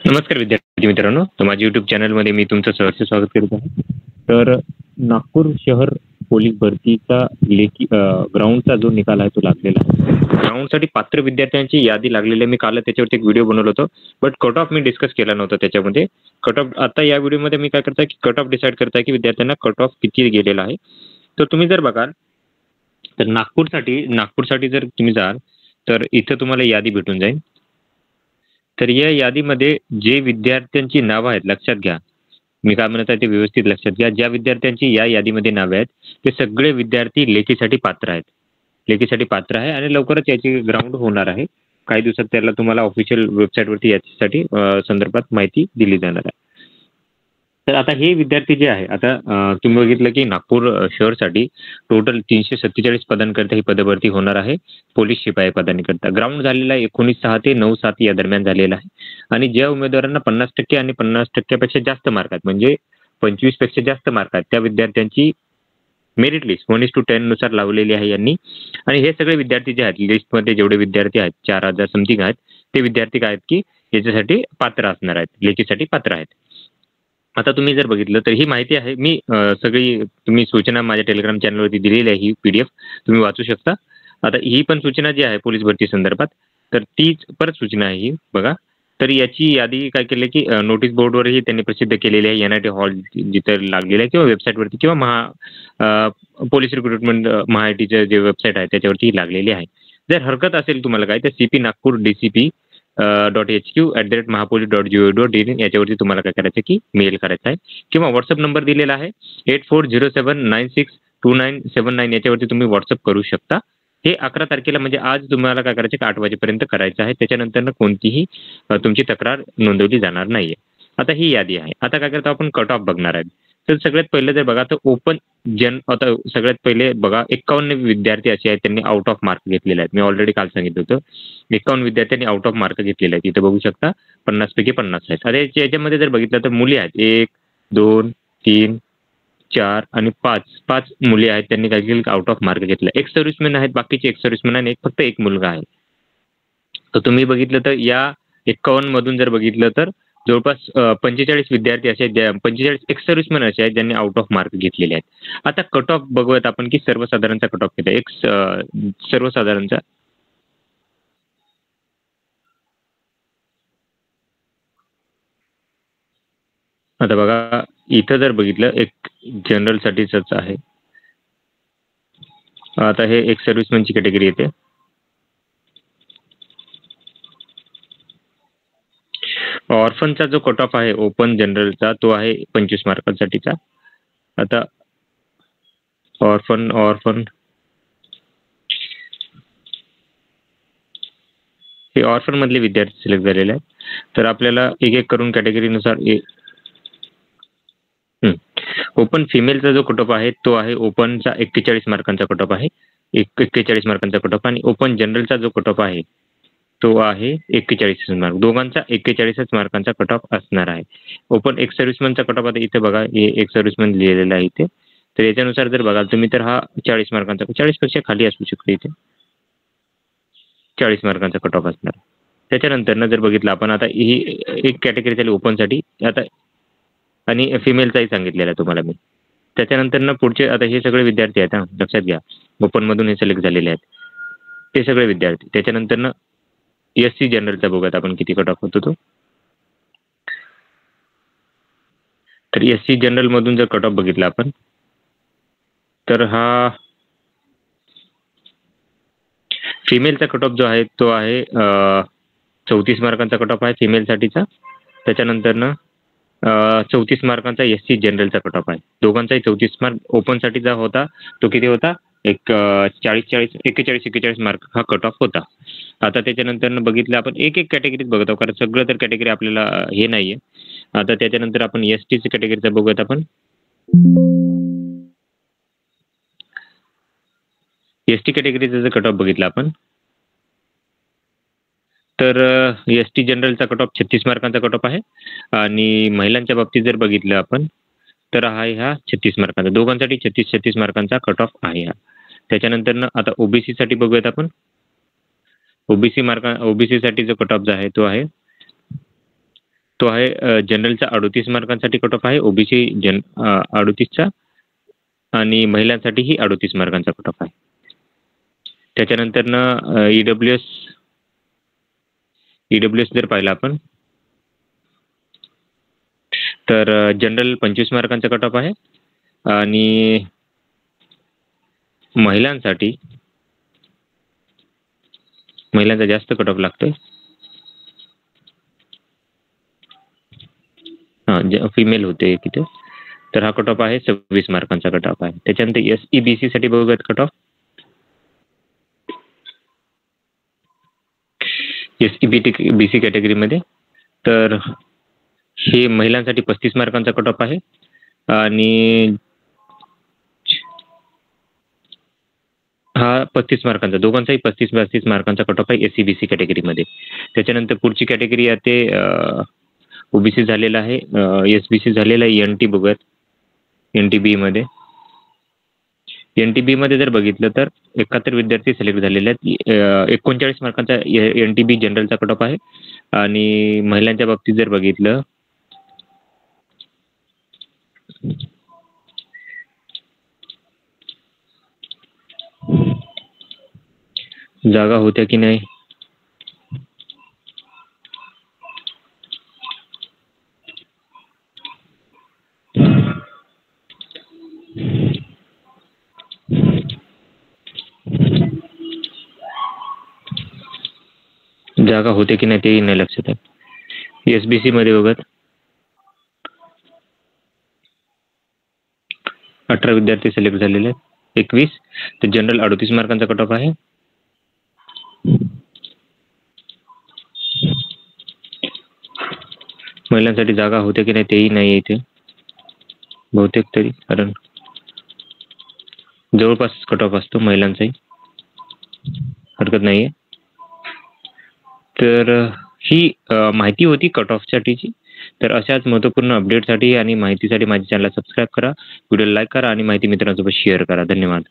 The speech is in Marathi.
नमस्कार विद्यार्थी मित्रांनो, तर माझ्या यूट्यूब चॅनलमध्ये मी तुमचं सहर्ष स्वागत करत आहे. तर नागपूर शहर पोलीस भरतीचा लेखी ग्राउंडचा जो निकाल आहे तो लागलेला आहे. ग्राउंडसाठी पात्र विद्यार्थ्यांची यादी लागलेली आहे. मी काल त्याच्यावरती एक व्हिडिओ बनवला होता, but cut of me discuss केला नव्हता त्याच्यामध्ये. कट ऑफ आता या व्हिडिओमध्ये मी काय करताय की कट ऑफ डिसाईड करताय की विद्यार्थ्यांना कट ऑफ किती गेलेला आहे. तर तुम्ही जर बघाल तर नागपूरसाठी जर तुम्ही जाल तर इथं तुम्हाला यादी भेटून जाईल. तर या यादीमध्ये जे विद्यार्थ्यांची नावं आहेत लक्षात घ्या. मी काय म्हणत आहे ते व्यवस्थित लक्षात घ्या. ज्या विद्यार्थ्यांची या यादीमध्ये नावे आहेत ते सगळे विद्यार्थी लेखीसाठी पात्र आहेत. लेखीसाठी पात्र आहे आणि लवकरच याची ग्राउंड होणार आहे. काही दिवसात त्याला तुम्हाला ऑफिशियल वेबसाईटवरती याच्यासाठी संदर्भात माहिती दिली जाणार आहे. तर आता हे विद्यार्थी जे आहे आता तुम्ही बघितलं की नागपूर शहरसाठी टोटल 347 पदांकरता ही पदभरती होणार आहे. पोलीस शिपाई पदांकरता ग्राउंड झालेला आहे 19/6 ते 9/7 या दरम्यान झालेला आहे. आणि ज्या उमेदवारांना 50% आणि 50% जास्त मार्क आहेत म्हणजे 25 पेक्षा जास्त मार्क आहेत त्या विद्यार्थ्यांची मेरिट लिस्ट 1:10 नुसार लावलेली आहे यांनी. आणि हे सगळे विद्यार्थी जे आहेत लिस्टमध्ये जेवढे विद्यार्थी आहेत 4,000 समथिंग आहेत ते विद्यार्थी काय आहेत की याच्यासाठी पात्र असणार आहेत, लेखीसाठी पात्र आहेत. आता तुम्ही जर बघितलं तर ही माहिती आहे मी सगळी तुम्ही सूचना माझ्या टेलिग्राम चॅनलवरती दिलेली आहे. ही PDF तुम्ही वाचू शकता. आता ही पण सूचना जी आहे पोलीस भरती संदर्भात तर तीच परत सूचना आहे ही बघा. तर याची यादी काय केली की नोटीस बोर्डवरही त्यांनी प्रसिद्ध केलेली आहे. NIT हॉल जिथं लागलेलं आहे किंवा वेबसाईटवरती किंवा पोलीस रिक्रुटमेंट MHITचं जे वेबसाईट आहे त्याच्यावरती लागलेली आहे. जर हरकत असेल तुम्हाला काय तर CP नागपूर DCP .hq@mahapolice.gov.in याच्यावरती तुम्हाला काय करायचं की मेल करायचा आहे किंवा व्हॉट्सअप नंबर दिलेला आहे 8407962979 याच्यावरती तुम्ही व्हॉट्सअप करू शकता. हे 11 तारखेला म्हणजे आज तुम्हाला काय करायचं की 8 वाजेपर्यंत करायचं आहे. त्याच्यानंतर कोणतीही तुमची तक्रार नोंदवली जाणार नाहीये. आता ही यादी आहे. आता काय करतो आपण कट ऑफ बघणार आहे. तर सगळ्यात पहिले जर बघा तर आता सगळ्यात पहिले बघा 51 विद्यार्थी असे आहेत त्यांनी आउट ऑफ मार्क घेतलेले आहेत. मी ऑलरेडी काल सांगितलं होतं. 51 विद्यार्थ्यांनी आउट ऑफ मार्क घेतलेले आहेत. इथे बघू शकता 50 पैकी 50 आहेत. आता याच्यामध्ये जर बघितलं तर मुली आहेत 1, 2, 3, 4 आणि 5 मुली आहेत त्यांनी काय केलं आउट ऑफ मार्क घेतला. एक सर्व्हिसमॅन आहेत, बाकीचे एक सर्व्हिसमॅन आणि फक्त एक मुलगा आहे. तर तुम्ही बघितलं तर या 51 मधून जर बघितलं तर जवळपास 45 विद्यार्थी असे आहेत 45 एक्स सर्व्हिसमॅन असे आहेत ज्यांनी आउट ऑफ मार्क घेतलेले आहेत. आता कट ऑफ बघूयात आपण की सर्वसाधारणचा कट ऑफ किती आहे. सर्वसाधारणचा आता बघा इथं जर बघितलं एक जनरलसाठीच आहे. आता हे एक सर्व्हिसमॅनची कॅटेगरी येते. ऑर्फनचा जो कट ऑफ आहे ओपन जनरलचा तो आहे 25 मार्कांसाठीचा. आता ऑर्फन हे ऑर्फन मधले विद्यार्थी सिलेक्ट झालेले आहेत. तर आपल्याला एक एक करून कॅटेगरीनुसार ओपन फिमेलचा जो कट ऑफ आहे तो आहे ओपनचा 41 मार्कांचा कट ऑफ आहे. 41 मार्कांचा कट ऑफ आणि ओपन जनरलचा जो कट ऑफ आहे तो आहे 41 मार्क. दोघांचा 41 मार्कांचा कट ऑफ असणार आहे. ओपन एक सर्व्हिसमॅनचा कट ऑफ आता इथे बघा हे एक सर्व्हिसमॅन लिहिलेला आहे इथे. तर याच्यानुसार जर बघाल तुम्ही तर हा 40 मार्कांचा 40 पेक्षा खाली असू शकतो इथे 40 मार्कांचा कट ऑफ असणार. त्याच्यानंतर जर बघितलं आपण आता ही एक कॅटेगरी झाली ओपनसाठी आता आणि फिमेलचाही सांगितलेला आहे तुम्हाला मी. त्याच्यानंतर पुढचे आता हे सगळे विद्यार्थी आहेत हां लक्षात घ्या. ओपनमधून हे सिलेक्ट झालेले आहेत ते सगळे विद्यार्थी. त्याच्यानंतर SC जनरलचा बघूयात आपण किती कट ऑफ होतो तो. तर SC जनरलमधून जर कट ऑफ बघितला आपण तर हा फिमेलचा कट ऑफ जो आहे तो आहे 34 मार्कांचा कट ऑफ आहे फिमेलसाठीचा. त्याच्यानंतर 34 मार्कांचा SC जनरलचा कट ऑफ आहे. दोघांचाही 34 मार्क ओपनसाठीचा होता तो किती होता एक 41 मार्क हा कट ऑफ होता. आता त्याच्यानंतर बघितलं आपण एक एक कॅटेगरीत बघत आहोत कारण सगळं तर कॅटेगरी आपल्याला हे नाही आहे. आता त्याच्यानंतर आपण STची कॅटेगरीचा बघूयात आपण. ST कॅटेगरीचा जर कट ऑफ बघितला आपण तर ST जनरलचा कट ऑफ 36 मार्कांचा कट ऑफ आहे आणि महिलांच्या बाबतीत जर बघितलं आपण तर हा 36 मार्कांचा. दोघांसाठी 36 मार्कांचा कट ऑफ आहे हा. त्याच्यानंतर आता OBCसाठी बघूयात आपण. OBCसाठी जो कट ऑफ जो आहे तो आहे तो आहे जनरलचा 38 मार्कांसाठी कट ऑफ आहे, ओबीसी 38चा आणि महिलांसाठीही 38 मार्कांचा कट ऑफ आहे. त्याच्यानंतर ईडब्ल्यूएस जर पाहिलं आपण तर जनरल 25 मार्कांचा कट ऑफ आहे आणि महिलांचा जास्त कट ऑफ लागतोय. फिमेल होते तिथे, तर हा कट ऑफ आहे 26 मार्कांचा कट ऑफ आहे. त्याच्यानंतर SEBC साठी बघूयात कट ऑफ. SEBC कॅटेगरीमध्ये तर हे महिलांसाठी 35 मार्कांचा कट ऑफ आहे आणि हा 35 मार्कांचा, दोघांचाही 35 मार्कांचा कट ऑफ आहे SEBC कॅटेगरीमध्ये. त्याच्यानंतर पुढची कॅटेगरी आहे ते ओबीसी झालेला आहे, SBC झालेला आहे. NT बघूयात. NTB मध्ये जर बघितलं तर 71 विद्यार्थी सिलेक्ट झालेले आहेत. 39 मार्कांचा NTB जनरलचा कट ऑफ आहे आणि महिलांच्या बाबतीत जर बघितलं जागा होत्या की नाही, तेही नाही लक्षात आहे. SBC मध्ये बघत 18 विद्यार्थी सिलेक्ट झालेले आहेत. 21 तर जनरल 38 मार्कांचा कट ऑफ आहे. महिलांसाठी जागा होते की नाही तेही नाही इथे बहुतेक तरी, कारण जवळपास कट ऑफ असतो महिलांचाही, हरकत नाही आहे. तर ही माहिती होती कट ऑफसाठीची. तर अशाच महत्त्वपूर्ण अपडेटसाठी आणि माहितीसाठी माझ्या चॅनलला सबस्क्राईब करा, व्हिडिओला लाईक करा आणि माहिती मित्रांसोबत शेअर करा. धन्यवाद.